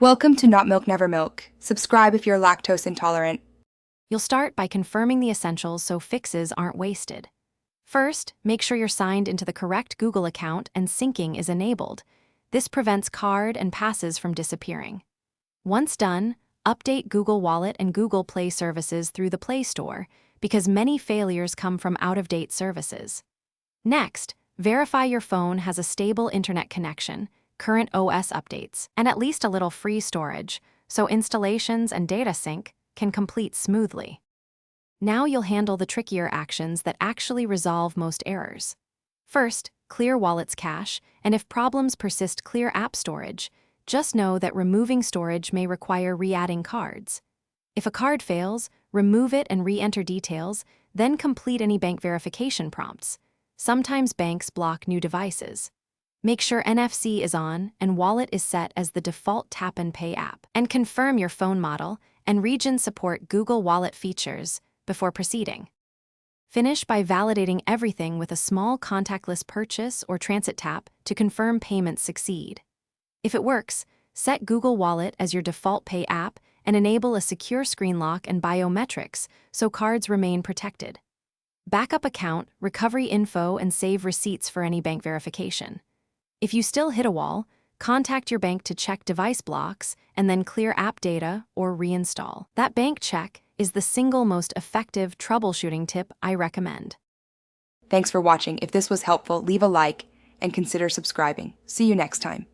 Welcome to Not Milk Never Milk. Subscribe if you're lactose intolerant. You'll start by confirming the essentials so fixes aren't wasted. First, make sure you're signed into the correct Google account and syncing is enabled. This prevents card and passes from disappearing. Once done, update Google Wallet and Google Play services through the Play Store because many failures come from out-of-date services. Next, verify your phone has a stable internet connection, current OS updates, and at least a little free storage, so installations and data sync can complete smoothly. Now you'll handle the trickier actions that actually resolve most errors. First, clear Wallet's cache, and if problems persist, clear app storage. Just know that removing storage may require re-adding cards. If a card fails, remove it and re-enter details, then complete any bank verification prompts. Sometimes banks block new devices. Make sure NFC is on and Wallet is set as the default tap and pay app. And confirm your phone model and region support Google Wallet features before proceeding. Finish by validating everything with a small contactless purchase or transit tap to confirm payments succeed. If it works, set Google Wallet as your default pay app and enable a secure screen lock and biometrics so cards remain protected. Backup account, recovery info, and save receipts for any bank verification. If you still hit a wall, contact your bank to check device blocks and then clear app data or reinstall. That bank check is the single most effective troubleshooting tip I recommend. Thanks for watching. If this was helpful, leave a like and consider subscribing. See you next time.